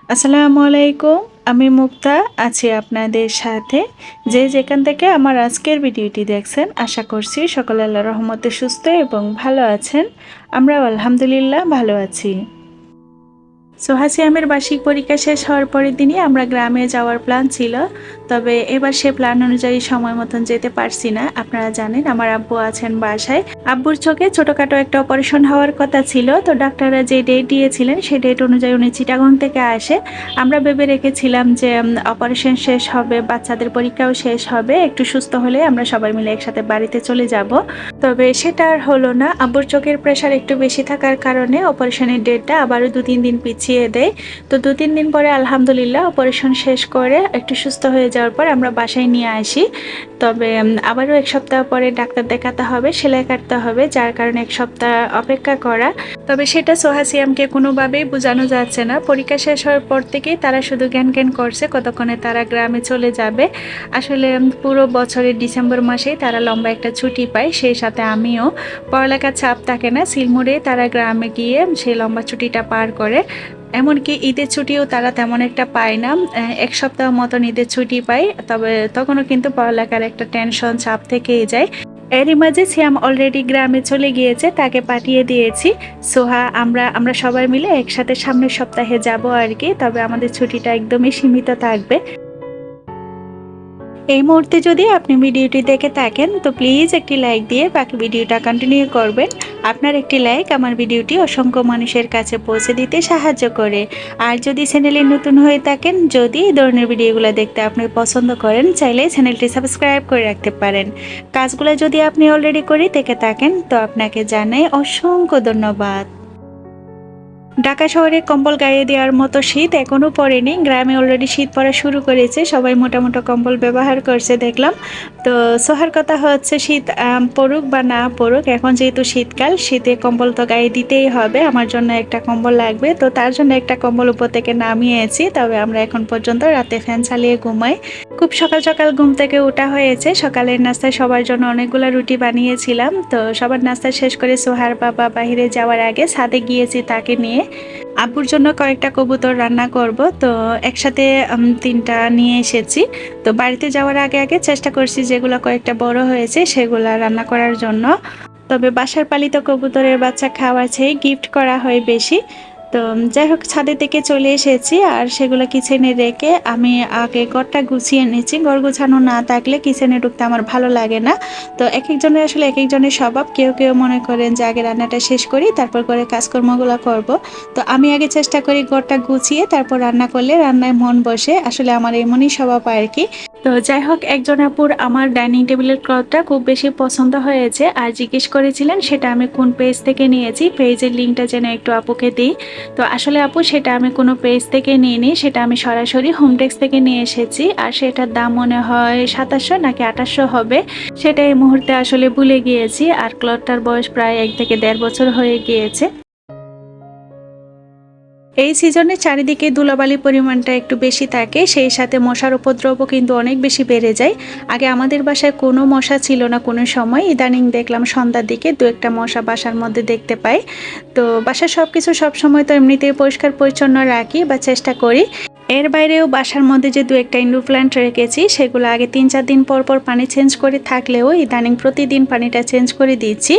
আসসালামু আলাইকুম। আমি মুক্তা আছি আপনাদের সাথে। যে যেখান থেকে আমার আজকের ভিডিওটি দেখছেন, আশা করছি সকলে আল্লাহর রহমতে সুস্থ এবং ভালো আছেন। আমরাও আলহামদুলিল্লাহ ভালো আছি। সোহাসিয়ামের বার্ষিক পরীক্ষা শেষ হওয়ার পরের দিনই আমরা গ্রামে যাওয়ার প্ল্যান ছিল। তবে এবার সে প্ল্যান অনুযায়ী সময় মতন যেতে পারছি না। আপনারা জানেন আমার আব্বু আছেন বাসায়। আব্বুর চোখে ছোটখাটো একটা অপারেশন হওয়ার কথা ছিল, তো ডাক্তাররা যে ডেট দিয়েছিলেন সেই ডেট অনুযায়ী উনি চিটাগং থেকে আসে। আমরা ভেবে রেখেছিলাম যে অপারেশন শেষ হবে, বাচ্চাদের পরীক্ষাও শেষ হবে, একটু সুস্থ হলে আমরা সবাই মিলে একসাথে বাড়িতে চলে যাব। তবে সেটা আর হলো না। আব্বুর চোখের প্রেশার একটু বেশি থাকার কারণে অপারেশনের ডেটটা আবারও 2-3 দিন পিছিয়ে দেয়। তো 2-3 দিন পরে আলহামদুলিল্লাহ অপারেশন শেষ করে একটু সুস্থ হয়ে যাওয়ার পর আমরা বাসায় নিয়ে আসি। তবে আবারও 1 সপ্তাহ পরে ডাক্তার দেখাতে হবে, সেলাই কাটতে হবে, যার কারণে 1 সপ্তাহ অপেক্ষা করা। তবে সেটা সোহাসিয়ামকে কোনোভাবেই বোঝানো যাচ্ছে না। পরীক্ষা শেষ হওয়ার পর থেকেই তারা শুধু জ্ঞান জ্ঞান করছে কতক্ষণে তারা গ্রামে চলে যাবে। আসলে পুরো বছরের ডিসেম্বর মাসেই তারা লম্বা একটা ছুটি পায়, সেই সাথে আমিও। পড়ালেখার চাপ থাকে না, সিলমুরে তারা গ্রামে গিয়ে সেই লম্বা ছুটিটা পার করে। এমনকি ঈদের ছুটিও তারা তেমন একটা পায় না, 1 সপ্তাহ মতন ঈদের ছুটি পায়। তবে তখনও কিন্তু পড়ালেখার একটা টেনশন চাপ থেকেই যায়। এরই মাঝে সিয়াম অলরেডি গ্রামে চলে গিয়েছে, তাকে পাঠিয়ে দিয়েছি। সোহা আমরা সবাই মিলে একসাথে সামনের সপ্তাহে যাব আর কি। তবে আমাদের ছুটিটা একদমই সীমিত থাকবে। এই মুহূর্তে যদি আপনি ভিডিওটি দেখে থাকেন তো প্লিজ একটি লাইক দিয়ে বাকি ভিডিওটা কন্টিনিউ করবেন। আপনার একটি লাইক আমার ভিডিওটি অসংখ্য মানুষের কাছে পৌঁছে দিতে সাহায্য করে। আর যদি চ্যানেলে নতুন হয়ে থাকেন, যদি এই ধরনের ভিডিওগুলো দেখতে আপনি পছন্দ করেন, চাইলে চ্যানেলটি সাবস্ক্রাইব করে রাখতে পারেন। কাজগুলো যদি আপনি অলরেডি করে দেখে থাকেন তো আপনাকে জানাই অসংখ্য ধন্যবাদ। ঢাকা শহরে কম্বল গায়ে দেওয়ার মতো শীত এখনো পড়েনি। গ্রামে অলরেডি শীত পড়া শুরু করেছে, সবাই মোটামুটি কম্বল ব্যবহার করছে দেখলাম। তো সোহার কথা হচ্ছে শীত পড়ুক বা না পড়ুক, এখন যেহেতু শীতকাল, শীতে কম্বল তো গায়ে দিতেই হবে। আমার জন্য একটা কম্বল লাগবে, তো তার জন্য একটা কম্বল উপর থেকে নামিয়েছি। তবে আমরা এখন পর্যন্ত রাতে ফ্যান চালিয়ে ঘুমাই। খুব সকাল সকাল ঘুম থেকে ওঠা হয়েছে। সকালের নাস্তায় সবার জন্য অনেকগুলো রুটি বানিয়েছিলাম। তো সবার নাস্তা শেষ করে সোহার বাবা বাইরে যাওয়ার আগে ছাদে গিয়েছি তাকে নিয়ে। আব্বুর জন্য কয়েকটা কবুতর রান্না করব, তো একসাথে 3টা নিয়ে এসেছি। তো বাড়িতে যাওয়ার আগে আগে চেষ্টা করছি যেগুলো কয়েকটা বড় হয়েছে সেগুলা রান্না করার জন্য। তবে বাসার পালিত কবুতরের বাচ্চা খাওয়ার চেয়ে গিফট করা হয় বেশি। তো যাই হোক, ছাদে থেকে চলে এসেছি আর সেগুলো কিচেনে রেখে আমি আগে ঘরটা গুছিয়ে নিয়েছি। ঘর গোছানো না থাকলে কিচেনে ঢুকতে আমার ভালো লাগে না। তো এক একজনের আসলে এক একজনের স্বভাব। কেউ কেউ মনে করেন যে আগে রান্নাটা শেষ করি তারপর করে কাজকর্মগুলো করব। তো আমি আগে চেষ্টা করি ঘরটা গুছিয়ে তারপর রান্না করলে রান্নায় মন বসে। আসলে আমার এমনই স্বভাব আর কি। তো যাই হোক, একজন আপুর আমার ডাইনিং টেবিলের ক্লথটা খুব বেশি পছন্দ হয়েছে আর জিজ্ঞেস করেছিলেন সেটা আমি কোন পেজ থেকে নিয়েছি, পেজের লিঙ্কটা যেন একটু আপুকে দিই। তো আসলে আপু সেটা আমি কোনো পেজ থেকে নিইনি, সেটা আমি সরাসরি হোমটেক্স থেকে নিয়ে এসেছি। আর সেটার দাম মনে হয় 2700 নাকি 2800 হবে, সেটা এই মুহূর্তে আসলে ভুলে গিয়েছি। আর ক্লথটার বয়স প্রায় 1 থেকে 1.5 বছর হয়ে গিয়েছে। এই সিজনে চারিদিকে ধুলাবালির পরিমাণটা একটু বেশি থাকে, সেই সাথে মশার উপদ্রবও কিন্তু অনেক বেশি বেড়ে যায়। আগে আমাদের বাসায় কোনো মশা ছিল না কোনো সময়, ইদানিং দেখলাম সন্ধ্যার দিকে 2-1টা মশা বাসার মধ্যে দেখতে পাই। তো বাসার সব কিছু সবসময় তো এমনিতেই পরিষ্কার পরিচ্ছন্ন রাখি বা চেষ্টা করি। এর বাইরেও বাসার মধ্যে যে 2-1টা ইনডোর প্ল্যান্ট রেখেছি সেগুলো আগে 3-4 দিন পর পর পানি চেঞ্জ করে থাকলেও ইদানিং প্রতিদিন পানিটা চেঞ্জ করে দিচ্ছি।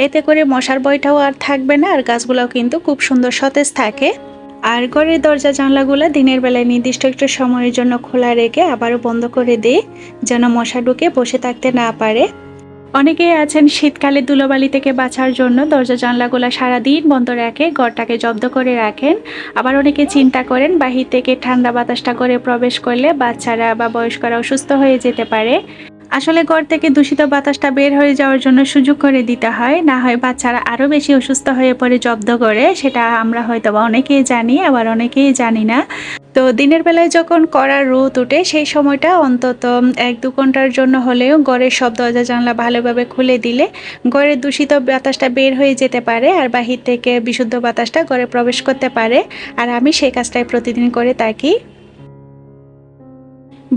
এতে করে মশার ভয়টাও আর থাকবে না, আর গাছগুলোও কিন্তু খুব সুন্দর সতেজ থাকে। আর ঘরের দরজা জানলাগুলো দিনের বেলায় নির্দিষ্ট একটু সময়ের জন্য খোলা রেখে আবারও বন্ধ করে দিই, যেন মশা ঢুকে বসে থাকতে না পারে। অনেকেই আছেন শীতকালে ধুলোবালি থেকে বাঁচার জন্য দরজা জানলাগুলো সারাদিন বন্ধ রাখে, ঘরটাকে জব্দ করে রাখেন। আবার অনেকে চিন্তা করেন বাহির থেকে ঠান্ডা বাতাসটা করে প্রবেশ করলে বাচ্চারা বা বয়স্করা অসুস্থ হয়ে যেতে পারে। আসলে ঘর থেকে দূষিত বাতাসটা বের হয়ে যাওয়ার জন্য সুযোগ করে দিতে হয়, না হয় বাচ্চারা আরও বেশি অসুস্থ হয়ে পড়ে জব্দ করে। সেটা আমরা হয়তো বা অনেকেই জানি, আবার অনেকেই জানি না। তো দিনের বেলায় যখন কড়া রোদ ওঠে সেই সময়টা অন্তত 1-2 ঘন্টার জন্য হলেও ঘরের সব দরজা জানলা ভালোভাবে খুলে দিলে ঘরের দূষিত বাতাসটা বের হয়ে যেতে পারে আর বাহির থেকে বিশুদ্ধ বাতাসটা ঘরে প্রবেশ করতে পারে। আর আমি সেই কাজটাই প্রতিদিন করে থাকি।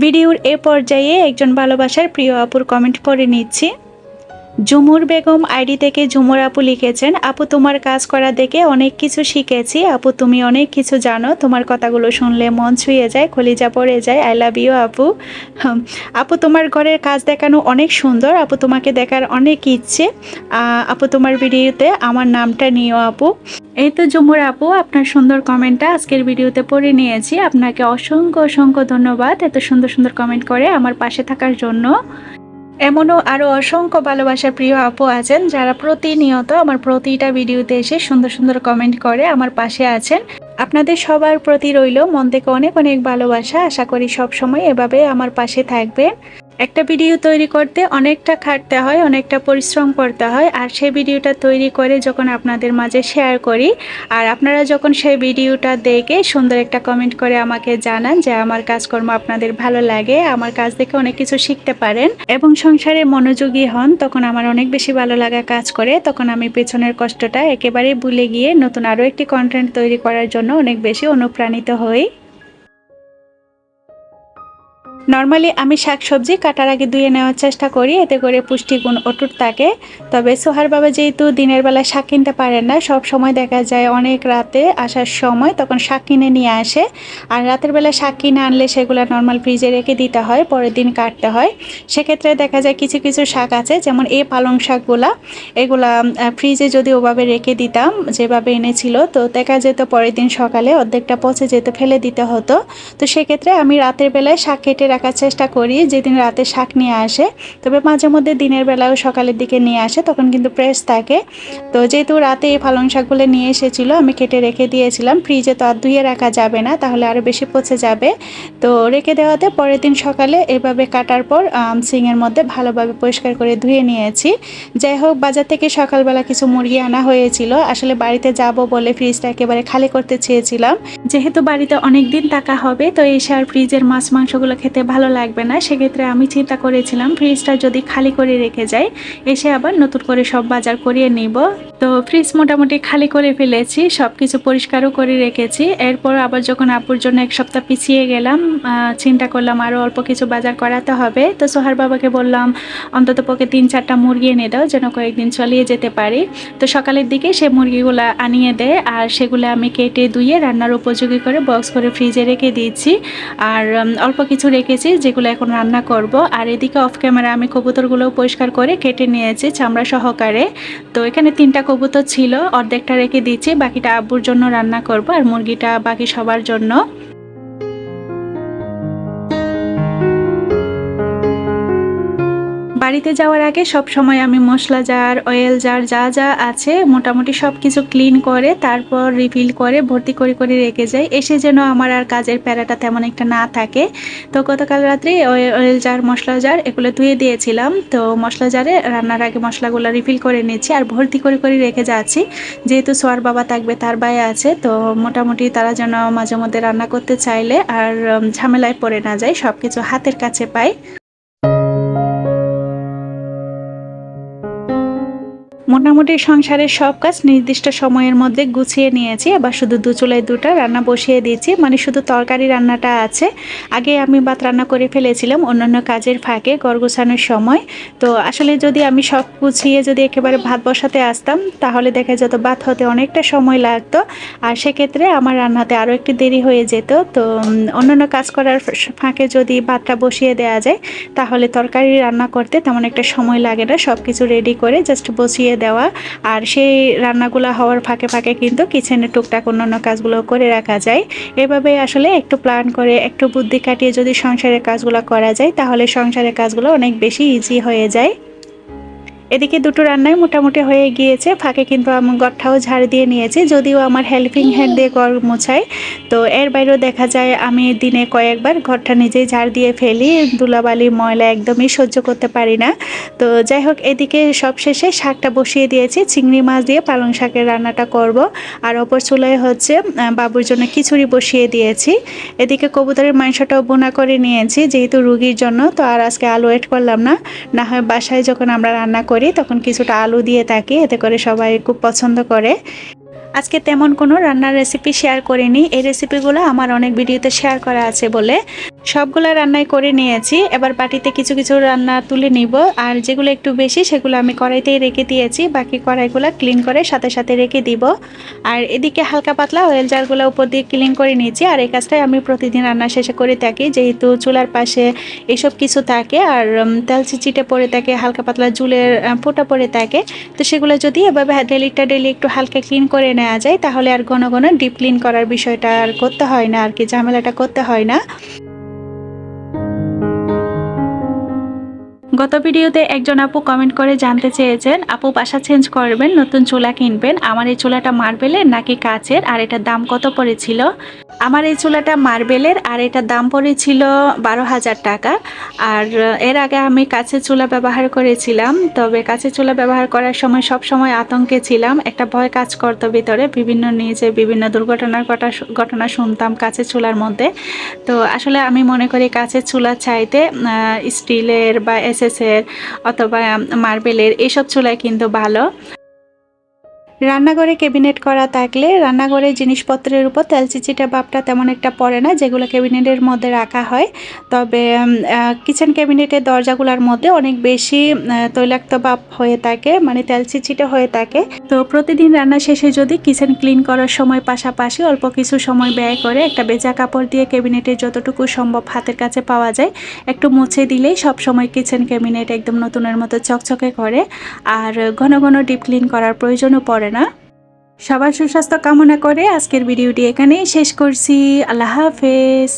ভিডিওর এ পর্যায়ে একজন ভালোবাসার প্রিয় আপুর কমেন্ট পড়ে নিচ্ছি। ঝুমুর বেগম আইডি থেকে ঝুমুর আপু লিখেছেন, আপু তোমার কাজ করা দেখে অনেক কিছু শিখেছি। আপু তুমি অনেক কিছু জানো, তোমার কথাগুলো শুনলে মন ছুঁয়ে যায়, কলিজা পড়ে যায়। আই লাভ ইউ আপু। আপু তোমার ঘরের কাজ দেখানো অনেক সুন্দর, আপু তোমাকে দেখার অনেক ইচ্ছে। আপু তোমার ভিডিওতে আমার নামটা নিও আপু। এই তো ঝুমুর আপু, আপনার সুন্দর কমেন্টটা আজকের ভিডিওতে পড়ে নিয়েছি। আপনাকে অসংখ্য অসংখ্য ধন্যবাদ এত সুন্দর সুন্দর কমেন্ট করে আমার পাশে থাকার জন্য। এমনও আরও অসংখ্য ভালোবাসার প্রিয় আপু আছেন যারা প্রতিনিয়ত আমার প্রতিটা ভিডিওতে এসে সুন্দর সুন্দর কমেন্ট করে আমার পাশে আছেন। আপনাদের সবার প্রতি রইল মন থেকে অনেক অনেক ভালোবাসা। আশা করি সব সময় এভাবে আমার পাশে থাকবেন। একটা ভিডিও তৈরি করতে অনেকটা খাটতে হয়, অনেকটা পরিশ্রম করতে হয়, আর সেই ভিডিওটা তৈরি করে যখন আপনাদের মাঝে শেয়ার করি, আর আপনারা যখন সেই ভিডিওটা দেখে সুন্দর একটা কমেন্ট করে আমাকে জানান যে আমার কাজকর্ম আপনাদের ভালো লাগে, আমার কাজ দেখে অনেক কিছু শিখতে পারেন এবং সংসারে মনোযোগী হন, তখন আমার অনেক বেশি ভালো লাগা কাজ করে। তখন আমি পেছনের কষ্টটা একেবারে ভুলে গিয়ে নতুন আরও একটি কন্টেন্ট তৈরি করার জন্য অনেক বেশি অনুপ্রাণিত হই। নর্মালি আমি শাকসবজি কাটার আগে ধুয়ে নেওয়ার চেষ্টা করি, এতে করে পুষ্টিগুণ অটুট থাকে। তবে সোহার বাবা যেহেতু দিনের বেলা শাক কিনতে পারেন না, সব সময় দেখা যায় অনেক রাতে আসার সময় তখন শাক কিনে নিয়ে আসে। আর রাতের বেলা শাক কিনে আনলে সেগুলো নর্মাল ফ্রিজে রেখে দিতে হয়, পরের দিন কাটতে হয়। সেক্ষেত্রে দেখা যায় কিছু কিছু শাক আছে, যেমন এই পালং শাকগুলা, এগুলা ফ্রিজে যদি ওভাবে রেখে দিতাম যেভাবে এনেছিল, তো দেখা যেত পরের দিন সকালে অর্ধেকটা পচে যেত, ফেলে দিতে হতো। তো সেক্ষেত্রে আমি রাতের বেলায় শাক কেটে রাখার চেষ্টা করি যেদিন রাতে শাক নিয়ে আসে। তবে মাঝে মধ্যে দিনের বেলাও সকালের দিকে নিয়ে আসে, তখন কিন্তু ফ্রেশ থাকে। তো যেহেতু রাতে এই পালং শাকগুলো নিয়ে এসেছিলো, আমি কেটে রেখে দিয়েছিলাম। ফ্রিজে তো আর ধুয়ে রাখা যাবে না, তাহলে আরও বেশি পচে যাবে। তো রেখে দেওয়াতে পরের দিন সকালে এভাবে কাটার পর সিংয়ের মধ্যে ভালোভাবে পরিষ্কার করে ধুয়ে নিয়েছি। যাই হোক, বাজার থেকে সকালবেলা কিছু মুরগি আনা হয়েছিল। আসলে বাড়িতে যাব বলে ফ্রিজটা একেবারে খালি করতে চেয়েছিলাম। যেহেতু বাড়িতে অনেক দিন থাকা হবে, তো এসে আর ফ্রিজের মাছ মাংসগুলো খেতে ভালো লাগবে না। সেক্ষেত্রে আমি চিন্তা করেছিলাম ফ্রিজটা যদি খালি করে রেখে যাই, এসে আবার নতুন করে সব বাজার করিয়ে নিব। তো ফ্রিজ মোটামুটি খালি করে ফেলেছি, সব কিছু পরিষ্কারও করে রেখেছি। এরপর আবার যখন আপুর জন্য এক সপ্তাহ পিছিয়ে গেলাম, চিন্তা করলাম আরও অল্প কিছু বাজার করাতে হবে। তো সোহার বাবাকে বললাম অন্তত পক্ষে 3-4টা মুরগি এনে দাও, যেন কয়েকদিন চালিয়ে যেতে পারি। তো সকালের দিকে সে মুরগিগুলো আনিয়ে দেয়, আর সেগুলো আমি কেটে ধুয়ে রান্নার উপযোগী করে বক্স করে ফ্রিজে রেখে দিয়েছি। আর অল্প কিছু রেখেছি যেগুলো এখন রান্না করব। আর এদিকে অফ ক্যামেরা আমি কবুতরগুলোও পরিষ্কার করে কেটে নিয়েছি চামড়া সহকারে। তো এখানে 3টা কবুতর ছিল, অর্ধেকটা রেখে দিচ্ছি, বাকিটা আব্বুর জন্য রান্না করব, আর মুরগিটা বাকি সবার জন্য। বাড়িতে যাওয়ার আগে সব সময় আমি মশলা জার, অয়েল জার যা যা আছে মোটামুটি সব কিছু ক্লিন করে তারপর রিফিল করে ভর্তি করে করে রেখে যাই, এসে যেন আমার আর কাজের প্যারাটা তেমন একটা না থাকে। তো গতকাল রাত্রে অয়েল জার, মশলা জার এগুলো ধুয়ে দিয়েছিলাম। তো মশলা জারে রান্নার আগে মশলাগুলো রিফিল করে নিচ্ছি আর ভর্তি করে করে রেখে যাচ্ছি। যেহেতু সোয়ার বাবা থাকবে, তার ভাই আছে, তো মোটামুটি তারা যেন মাঝে মধ্যে রান্না করতে চাইলে আর ঝামেলায় পড়ে না যায়, সব কিছু হাতের কাছে পায়। মোটামুটি সংসারের সব কাজ নির্দিষ্ট সময়ের মধ্যে গুছিয়ে নিয়েছি। এবার শুধু দু চুলায় দুটা রান্না বসিয়ে দিয়েছি, মানে শুধু তরকারি রান্নাটা আছে। আগে আমি ভাত রান্না করে ফেলেছিলাম অন্যান্য কাজের ফাঁকে ঘর গোছানোর সময়। তো আসলে যদি আমি সব গুছিয়ে যদি একেবারে ভাত বসাতে আসতাম, তাহলে দেখা যেত ভাত হতে অনেকটা সময় লাগতো, আর সেক্ষেত্রে আমার রান্নাতে আরও একটু দেরি হয়ে যেত। তো অন্যান্য কাজ করার ফাঁকে যদি ভাতটা বসিয়ে দেওয়া যায়, তাহলে তরকারি রান্না করতে তেমন একটা সময় লাগে না। সব কিছু রেডি করে জাস্ট বসিয়ে দেওয়া, আর সেই রান্নাগুলো হওয়ার ফাঁকে ফাঁকে কিন্তু কিচেনের টুকটাক অন্যান্য কাজগুলো করে রাখা যায়। এভাবে আসলে একটু প্ল্যান করে একটু বুদ্ধি কাটিয়ে যদি সংসারের কাজগুলো করা যায়, তাহলে সংসারের কাজগুলো অনেক বেশি ইজি হয়ে যায়। এদিকে দুটো রান্নাই মোটামুটি হয়ে গিয়েছে, ফাঁকে কিন্তু আমি ঘরটাও ঝাড় দিয়ে নিয়েছি, যদিও আমার হেল্পিং হ্যান্ড দিয়ে ঘর মোছাই। তো এর বাইরেও দেখা যায় আমি দিনে কয়েকবার ঘরটা নিজেই ঝাড় দিয়ে ফেলি, ধুলাবালি ময়লা একদমই সহ্য করতে পারি না। তো যাই হোক, এদিকে সব শেষে শাকটা বসিয়ে দিয়েছি, চিংড়ি মাছ দিয়ে পালং শাকের রান্নাটা করব। আর অপর চুলায় হচ্ছে বাবুর জন্য খিচুড়ি বসিয়ে দিয়েছি। এদিকে কবুতরের মাংসটাও বোনা করে নিয়েছি যেহেতু রুগীর জন্য, তো আর আজকে আলু এড করলাম না। না হয় বাসায় যখন আমরা রান্না করি তখন কিছুটা আলু দিয়ে থাকি, এতে করে সবাই খুব পছন্দ করে। আজকে তেমন কোনো রান্নার রেসিপি শেয়ার করিনি, এই রেসিপিগুলো আমার অনেক ভিডিওতে শেয়ার করা আছে বলে সবগুলো রান্নাই করে নিয়েছি। এবার বাটিতে কিছু কিছু রান্না তুলে নিব, আর যেগুলো একটু বেশি সেগুলো আমি কড়াইতেই রেখে দিয়েছি, বাকি কড়াইগুলো ক্লিন করে সাথে সাথে রেখে দিব। আর এদিকে হালকা পাতলা অয়েল জারগুলো উপর দিয়ে ক্লিন করে নিয়েছি। আর এই কাজটাই আমি প্রতিদিন রান্না শেষে করে থাকি, যেহেতু চুলার পাশে এসব কিছু থাকে আর তেল চিটে পড়ে থাকে, হালকা পাতলা জুলের ফোঁটা পড়ে থাকে। তো সেগুলো যদি এভাবে ডেলি একটু হালকা ক্লিন করে নেওয়া যায়, তাহলে আর ঘন ঘন ডিপ ক্লিন করার বিষয়টা আর করতে হয় না, আর কি ঝামেলাটা করতে হয় না। গত ভিডিওতে একজন আপু কমেন্ট করে জানতে চেয়েছেন, আপু বাসা চেঞ্জ করবেন, নতুন চুলা কিনবেন, আমার এই চুলাটা মার্বেলের নাকি কাচের, আর এটার দাম কত পড়েছিল। আমার এই চুলাটা মার্বেলের, আর এটার দাম পড়েছিল 12,000 টাকা। আর এর আগে আমি কাচের চুলা ব্যবহার করেছিলাম, তবে কাচের চুলা ব্যবহার করার সময় সব সময় আতঙ্কে ছিলাম, একটা ভয় কাজ করতো ভিতরে, বিভিন্ন নিউজে বিভিন্ন দুর্ঘটনার ঘটনা শুনতাম কাচের চুলার মধ্যে। তো আসলে আমি মনে করি কাচের চুলা চাইতে স্টিলের বা এসএসের অথবা মার্বেলের এসব চুলাই কিন্তু ভালো। রান্নাঘরে ক্যাবিনেট করা থাকলে রান্নাঘরের জিনিসপত্রের উপর তেল চিটচিটে ভাবটা তেমন একটা পড়ে না, যেগুলো ক্যাবিনেটের মধ্যে রাখা হয়। তবে কিচেন ক্যাবিনেটের দরজাগুলোর মধ্যে অনেক বেশি তৈলাক্ত ভাব হয়ে থাকে, মানে তেল চিটচিটে হয়ে থাকে। তো প্রতিদিন রান্না শেষে যদি কিচেন ক্লিন করার সময় পাশাপাশি অল্প কিছু সময় ব্যয় করে একটা ভেজা কাপড় দিয়ে ক্যাবিনেটে যতটুকু সম্ভব হাতের কাছে পাওয়া যায় একটু মুছে দিলেই সব সময় কিচেন ক্যাবিনেট একদম নতুনের মতো চকচকে করে, আর ঘন ঘন ডিপ ক্লিন করার প্রয়োজনও পড়ে না। সবার সুস্বাস্থ্য কামনা করে আজকের ভিডিওটি এখানেই শেষ করছি। আল্লাহ হাফেজ।